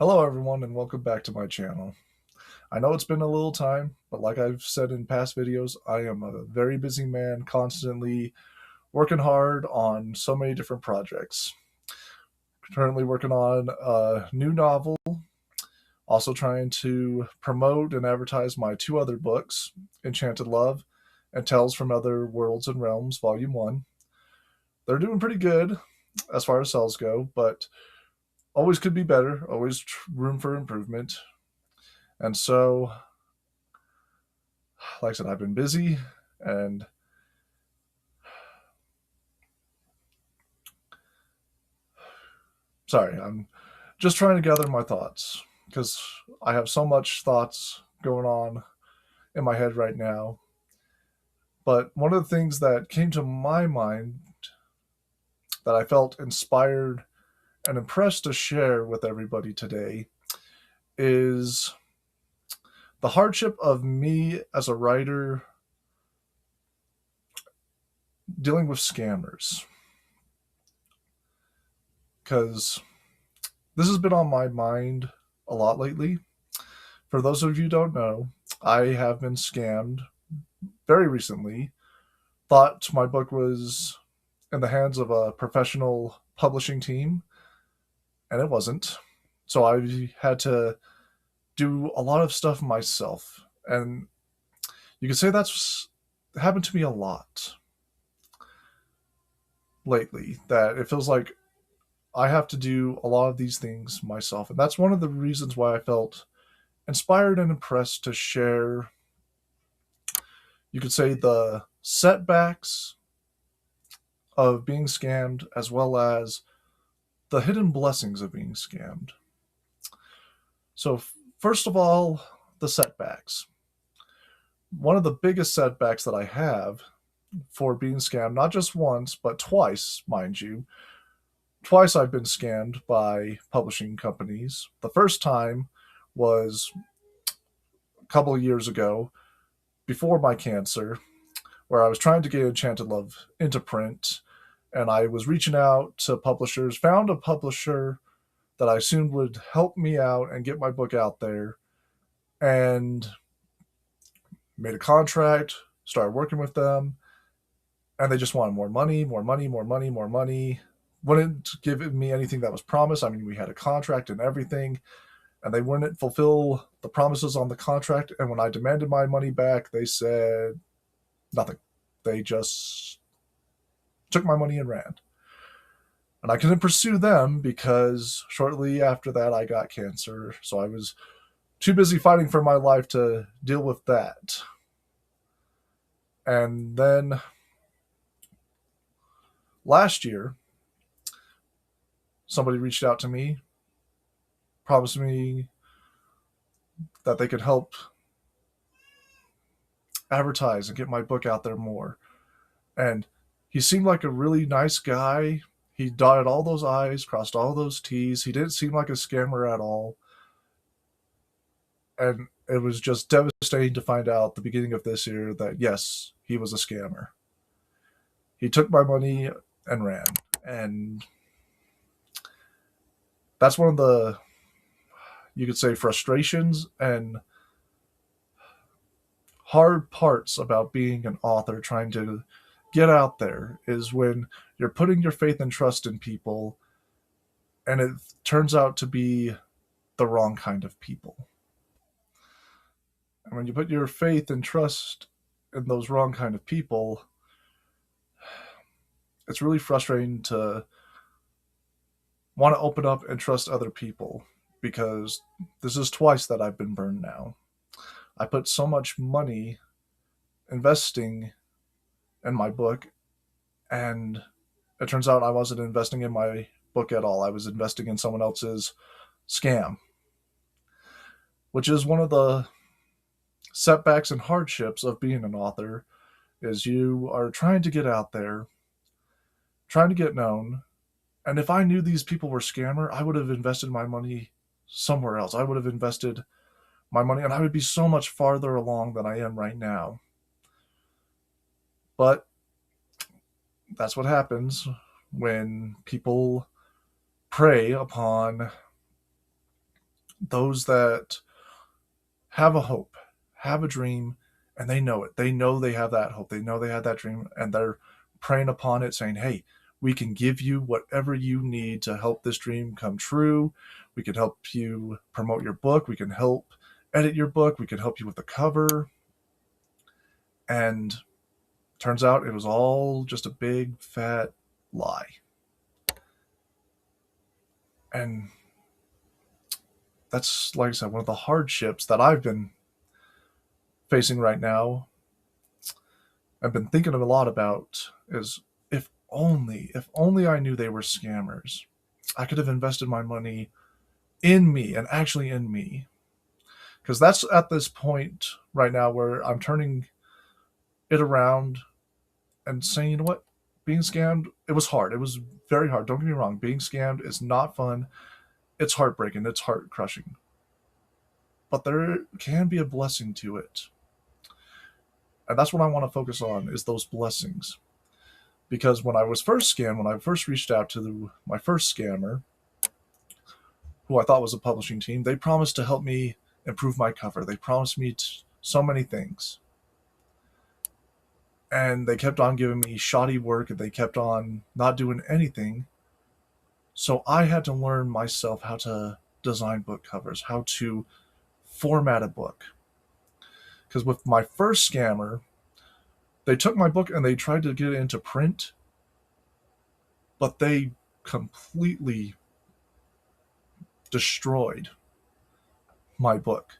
Hello, everyone, and welcome back to my channel. I know it's been a little time, but like I've said in past videos, I am a very busy man, constantly working hard on so many different projects. Currently working on a new novel, also trying to promote and advertise my two other books, Enchanted Love and Tales from Other Worlds and Realms, Volume 1. They're doing pretty good as far as sales go, but always could be better, always room for improvement. And so, like I said, I've been busy and sorry, I'm just trying to gather my thoughts because I have so much thoughts going on in my head right now. But one of the things that came to my mind that I felt inspired and impressed to share with everybody today is the hardship of me as a writer dealing with scammers. Because this has been on my mind a lot lately. For those of you who don't know, I have been scammed very recently. Thought my book was in the hands of a professional publishing team, and it wasn't. So I had to do a lot of stuff myself. And you could say that's happened to me a lot lately, that it feels like I have to do a lot of these things myself. And that's one of the reasons why I felt inspired and impressed to share, you could say, the setbacks of being scammed as well as the hidden blessings of being scammed. So, first of all, the setbacks. One of the biggest setbacks that I have for being scammed, not just once, but twice, mind you. Twice I've been scammed by publishing companies. The first time was a couple of years ago, before my cancer, where I was trying to get Enchanted Love into print, and I was reaching out to publishers, found a publisher that I assumed would help me out and get my book out there, and made a contract, started working with them, and they just wanted more money, more money, more money, more money. Wouldn't give me anything that was promised. I mean, we had a contract and everything, and they wouldn't fulfill the promises on the contract. And when I demanded my money back, they said nothing. They just took my money and ran. And I couldn't pursue them because shortly after that, I got cancer. So I was too busy fighting for my life to deal with that. And then last year, somebody reached out to me, promised me that they could help advertise and get my book out there more. And he seemed like a really nice guy. He dotted all those I's, crossed all those T's. He didn't seem like a scammer at all. And it was just devastating to find out at the beginning of this year that, yes, he was a scammer. He took my money and ran. And that's one of the, you could say, frustrations and hard parts about being an author, trying to get out there, is when you're putting your faith and trust in people and it turns out to be the wrong kind of people. And when you put your faith and trust in those wrong kind of people, it's really frustrating to want to open up and trust other people, because this is twice that I've been burned now. I put so much money investing in my book, and it turns out I wasn't investing in my book at all. I was investing in someone else's scam, which is one of the setbacks and hardships of being an author, is you are trying to get out there, trying to get known. And if I knew these people were scammer, I would have invested my money somewhere else. I would have invested my money and I would be so much farther along than I am right now. But that's what happens when people prey upon those that have a hope, have a dream, and they know it. They know they have that hope. They know they have that dream, and they're preying upon it, saying, hey, we can give you whatever you need to help this dream come true. We can help you promote your book. We can help edit your book. We can help you with the cover. And turns out it was all just a big fat lie. And that's, like I said, one of the hardships that I've been facing right now. I've been thinking a lot about is if only I knew they were scammers. I could have invested my money in me and actually in me. Because that's at this point right now where I'm turning it around and saying, you know what? Being scammed, it was hard. It was very hard. Don't get me wrong. Being scammed is not fun. It's heartbreaking. It's heart crushing. But there can be a blessing to it. And that's what I want to focus on is those blessings. Because when I was first scammed, when I first reached out to my first scammer, who I thought was a publishing team, they promised to help me improve my cover. They promised me so many things. And they kept on giving me shoddy work and they kept on not doing anything. So I had to learn myself how to design book covers, how to format a book. Because with my first scammer, they took my book and they tried to get it into print, but they completely destroyed my book.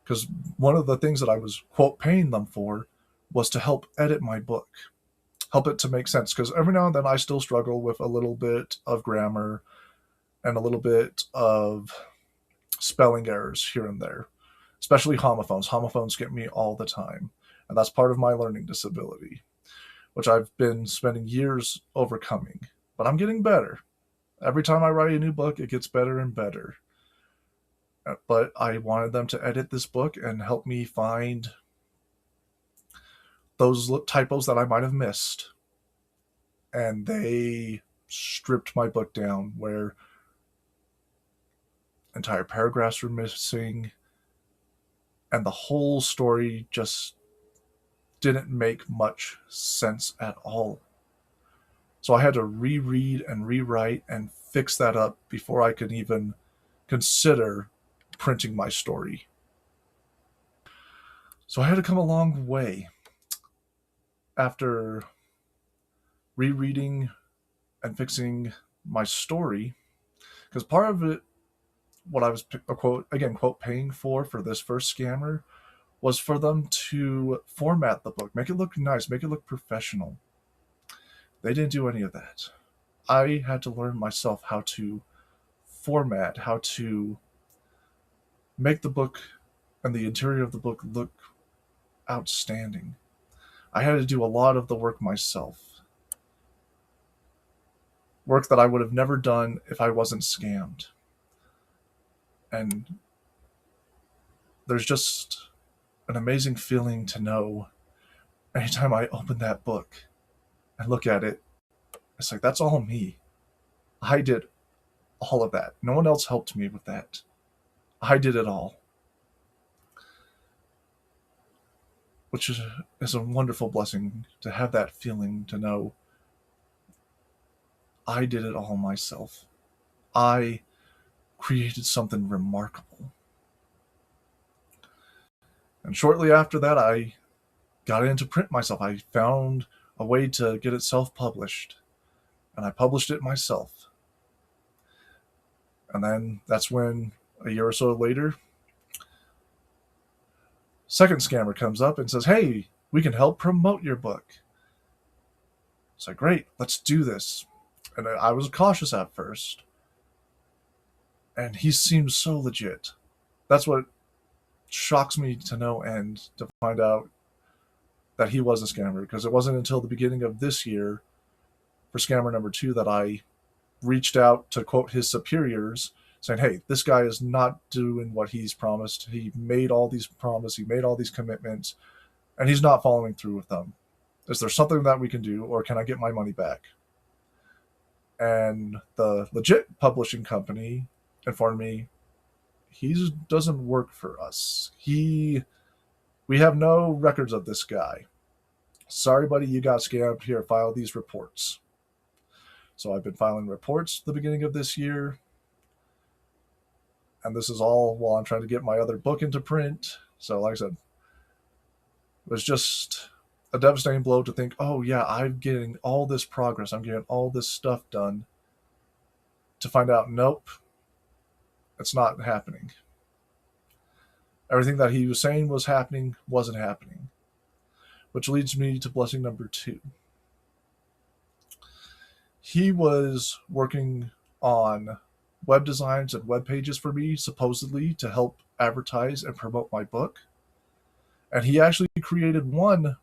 Because one of the things that I was, quote, paying them for was to help edit my book, help it to make sense. Because every now and then I still struggle with a little bit of grammar and a little bit of spelling errors here and there, especially homophones. Homophones get me all the time. And that's part of my learning disability, which I've been spending years overcoming. But I'm getting better. Every time I write a new book, it gets better and better. But I wanted them to edit this book and help me find those typos that I might have missed. And they stripped my book down where entire paragraphs were missing and the whole story just didn't make much sense at all. So I had to reread and rewrite and fix that up before I could even consider printing my story. So I had to come a long way after rereading and fixing my story, because part of it, what I was, quote, paying for this first scammer was for them to format the book, make it look nice, make it look professional. They didn't do any of that. I had to learn myself how to format, how to make the book and the interior of the book look outstanding. I had to do a lot of the work myself. Work that I would have never done if I wasn't scammed. And there's just an amazing feeling to know anytime I open that book and look at it, it's like, that's all me. I did all of that. No one else helped me with that. I did it all. Which is a wonderful blessing to have that feeling to know I did it all myself. I created something remarkable. And shortly after that, I got into print myself. I found a way to get it self-published, and I published it myself. And then that's when, a year or so later, second scammer comes up and says, hey, we can help promote your book. It's like, great, let's do this. And I was cautious at first. And he seems so legit. That's what shocks me to no end, to find out that he was a scammer, because it wasn't until the beginning of this year, for scammer number 2, that I reached out to, quote, his superiors, saying, hey, this guy is not doing what he's promised. He made all these promises, he made all these commitments, and he's not following through with them. Is there something that we can do, or can I get my money back? And the legit publishing company informed me, He doesn't work for us. We have no records of this guy. Sorry, buddy, you got scammed. Here, file these reports. So I've been filing reports at the beginning of this year, and this is all while I'm trying to get my other book into print. So, like I said, it was just a devastating blow to think, oh yeah, I'm getting all this progress, I'm getting all this stuff done, to find out, nope, it's not happening. Everything that he was saying was happening wasn't happening, which leads me to blessing number two. He was working on web designs and web pages for me, supposedly to help advertise and promote my book. And he actually created one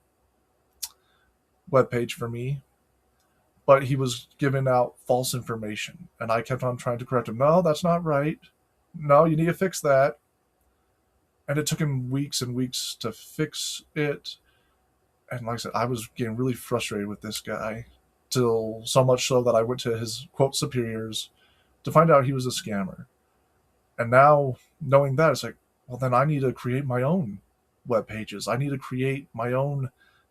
web page for me, but he was giving out false information. And I kept on trying to correct him. No, that's not right. No, you need to fix that. And it took him weeks and weeks to fix it. And like I said, I was getting really frustrated with this guy, till so much so that I went to his quote superiors to find out he was a scammer. And now, knowing that, it's like, well, then I need to create my own web pages. I need to create my own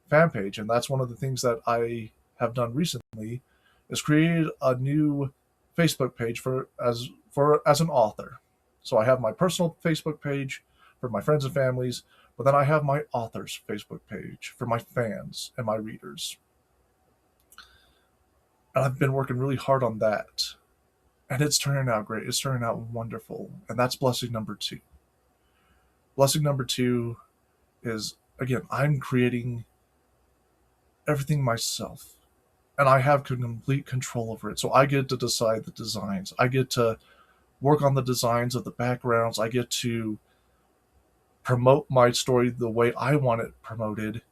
fan page. And that's one of the things that I have done recently, is create a new Facebook page as an author. So I have my personal Facebook page for my friends and families, but then I have my author's Facebook page for my fans and my readers. And I've been working really hard on that. And it's turning out great. It's turning out wonderful. And that's blessing number two. Blessing number two is, again, I'm creating everything myself. And I have complete control over it. So I get to decide the designs. I get to work on the designs of the backgrounds. I get to promote my story the way I want it promoted.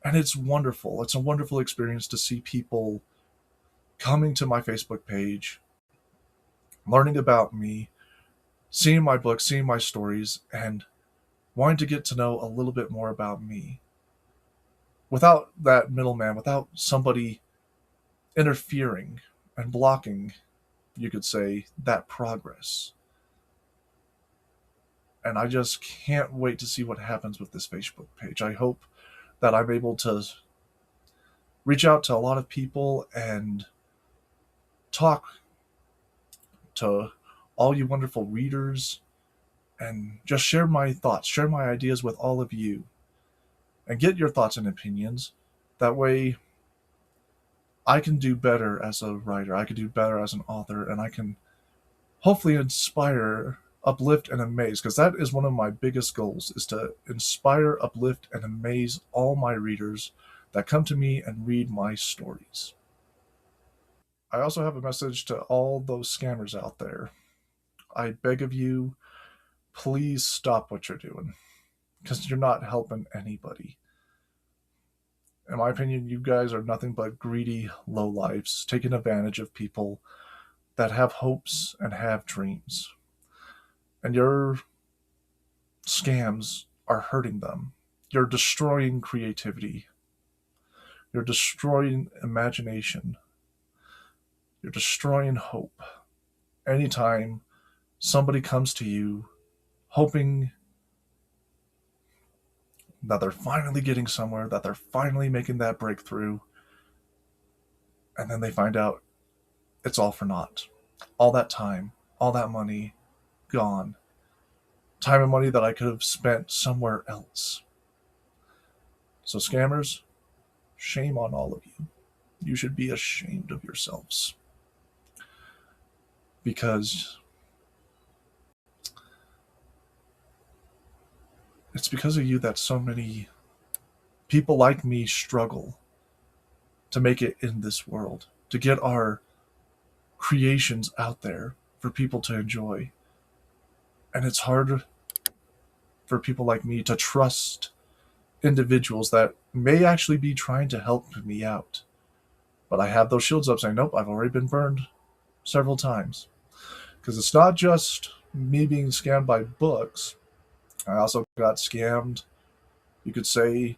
And it's wonderful. It's a wonderful experience to see people coming to my Facebook page, learning about me, seeing my book, seeing my stories, and wanting to get to know a little bit more about me. Without that middleman, without somebody interfering and blocking, you could say, that progress. And I just can't wait to see what happens with this Facebook page. I hope that I'm able to reach out to a lot of people and talk to all you wonderful readers, and just share my thoughts, share my ideas with all of you, and get your thoughts and opinions. That way, I can do better as a writer, I can do better as an author, and I can hopefully inspire, uplift, and amaze, because that is one of my biggest goals, is to inspire, uplift, and amaze all my readers that come to me and read my stories. I also have a message to all those scammers out there. I beg of you, please stop what you're doing, because you're not helping anybody. In my opinion, you guys are nothing but greedy lowlifes taking advantage of people that have hopes and have dreams. And your scams are hurting them. You're destroying creativity. You're destroying imagination. You're destroying hope. Anytime somebody comes to you hoping that they're finally getting somewhere, that they're finally making that breakthrough, and then they find out it's all for naught. All that time, all that money, gone. Time and money that I could have spent somewhere else. So, scammers, shame on all of you. You should be ashamed of yourselves. Because it's because of you that so many people like me struggle to make it in this world, to get our creations out there for people to enjoy. And it's hard for people like me to trust individuals that may actually be trying to help me out. But I have those shields up saying, nope, I've already been burned several times. Because it's not just me being scammed by books. I also got scammed, you could say,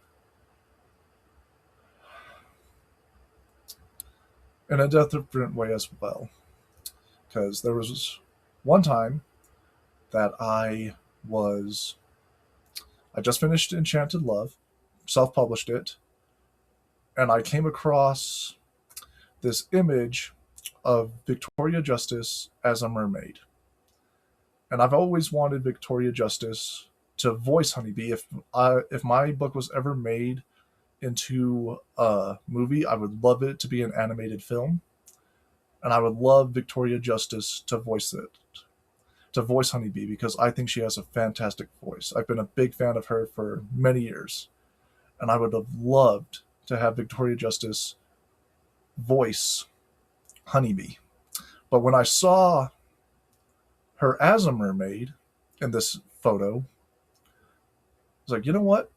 in a different way as well. Because there was one time that was I just finished Enchanted Love, self-published it, and I came across this image of Victoria Justice as a mermaid. And I've always wanted Victoria Justice to voice Honeybee. If my book was ever made into a movie, I would love it to be an animated film, and I would love Victoria Justice to voice it, to voice Honeybee, because I think she has a fantastic voice. I've been a big fan of her for many years, and I would have loved to have Victoria Justice voice Honeybee. But when I saw her as a mermaid in this photo, I was like, you know what?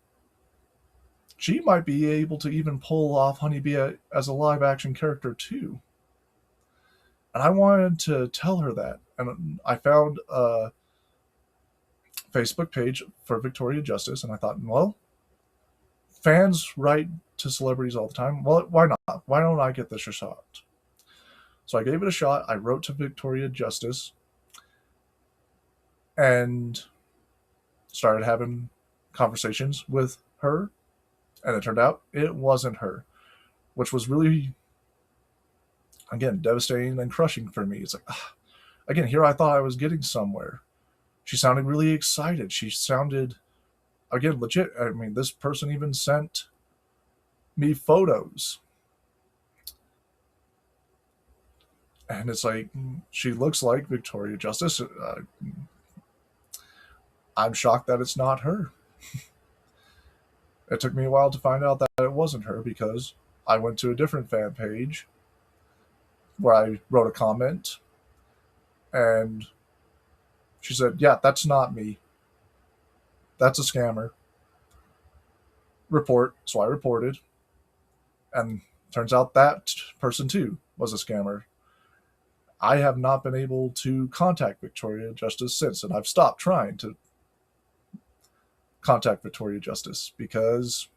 She might be able to even pull off Honeybee as a live action character too. And I wanted to tell her that. And I found a Facebook page for Victoria Justice, and I thought, well, fans write to celebrities all the time. Well, why not? Why don't I get this a shot? So I gave it a shot. I wrote to Victoria Justice and started having conversations with her. And it turned out it wasn't her, which was really, again, devastating and crushing for me. It's like, again, here I thought I was getting somewhere. She sounded really excited. She sounded, again, legit. I mean, this person even sent me photos. And it's like, she looks like Victoria Justice. I'm shocked that it's not her. It took me a while to find out that it wasn't her, because I went to a different fan page where I wrote a comment, and she said, yeah, that's not me. That's a scammer. Report. So I reported, and turns out that person too was a scammer. I have not been able to contact Victoria Justice since, and I've stopped trying to contact Victoria Justice because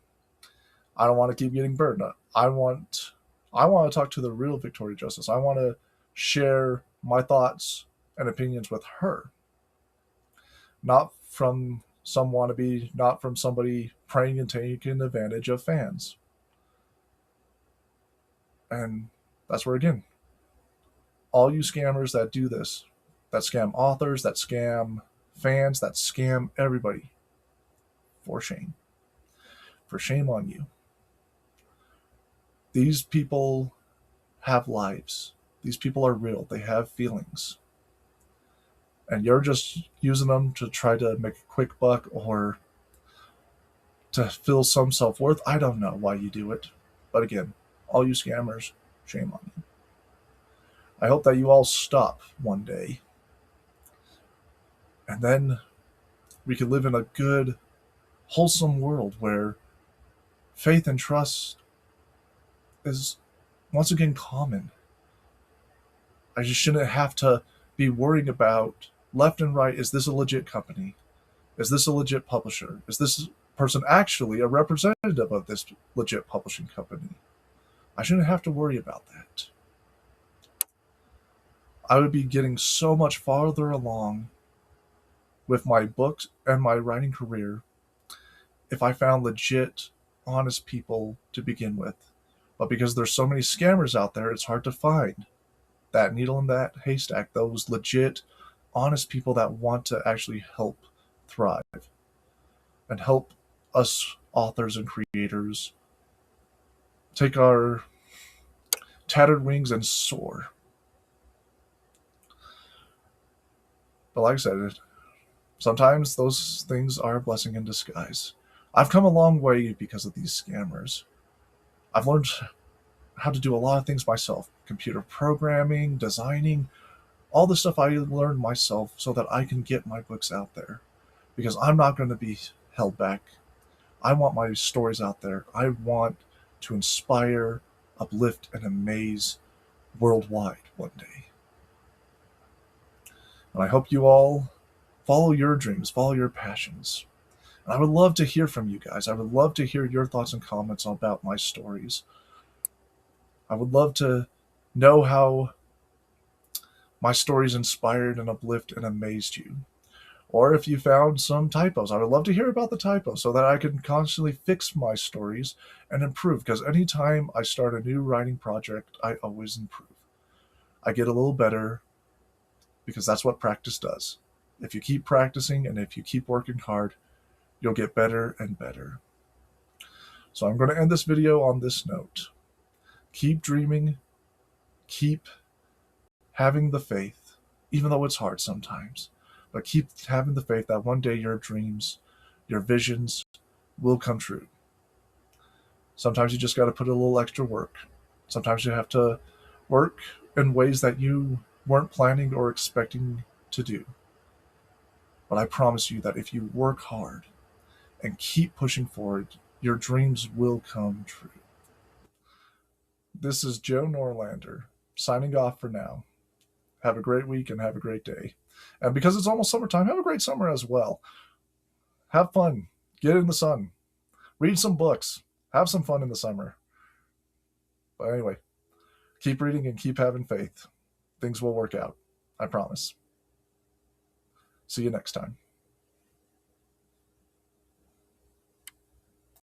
I don't want to keep getting burned. I want to talk to the real Victoria Justice. I want to share my thoughts and opinions with her, not from some wannabe, not from somebody preying and taking advantage of fans. And that's where, again, all you scammers that do this, that scam authors, that scam fans, that scam everybody, for shame. For shame on you. These people have lives. These people are real. They have feelings. And you're just using them to try to make a quick buck or to feel some self-worth. I don't know why you do it. But again, all you scammers, shame on you. I hope that you all stop one day. And then we can live in a good, wholesome world where faith and trust is once again common. I just shouldn't have to be worrying about left and right. Is this a legit company? Is this a legit publisher? Is this person actually a representative of this legit publishing company? I shouldn't have to worry about that. I would be getting so much farther along with my books and my writing career if I found legit, honest people to begin with. But because there's so many scammers out there, it's hard to find that needle in that haystack, those legit, honest people that want to actually help thrive and help us authors and creators take our tattered wings and soar. But like I said, sometimes those things are a blessing in disguise. I've come a long way because of these scammers. I've learned how to do a lot of things myself. Computer programming, designing, all the stuff I learned myself so that I can get my books out there. Because I'm not going to be held back. I want my stories out there. I want to inspire, uplift, and amaze worldwide one day. And I hope you all follow your dreams, follow your passions. And I would love to hear from you guys. I would love to hear your thoughts and comments about my stories. I would love to know how my stories inspired and uplifted and amazed you. Or if you found some typos, I would love to hear about the typos so that I can constantly fix my stories and improve. Because anytime I start a new writing project, I always improve. I get a little better because that's what practice does. If you keep practicing and if you keep working hard, you'll get better and better. So I'm going to end this video on this note. Keep dreaming, keep having the faith, even though it's hard sometimes, but keep having the faith that one day your dreams, your visions will come true. Sometimes you just got to put a little extra work. Sometimes you have to work in ways that you weren't planning or expecting to do. But I promise you that if you work hard and keep pushing forward, your dreams will come true. This is Joe Noorlander, signing off for now. Have a great week and have a great day. And because it's almost summertime, have a great summer as well. Have fun. Get in the sun. Read some books. Have some fun in the summer. But anyway, keep reading and keep having faith. Things will work out. I promise. See you next time.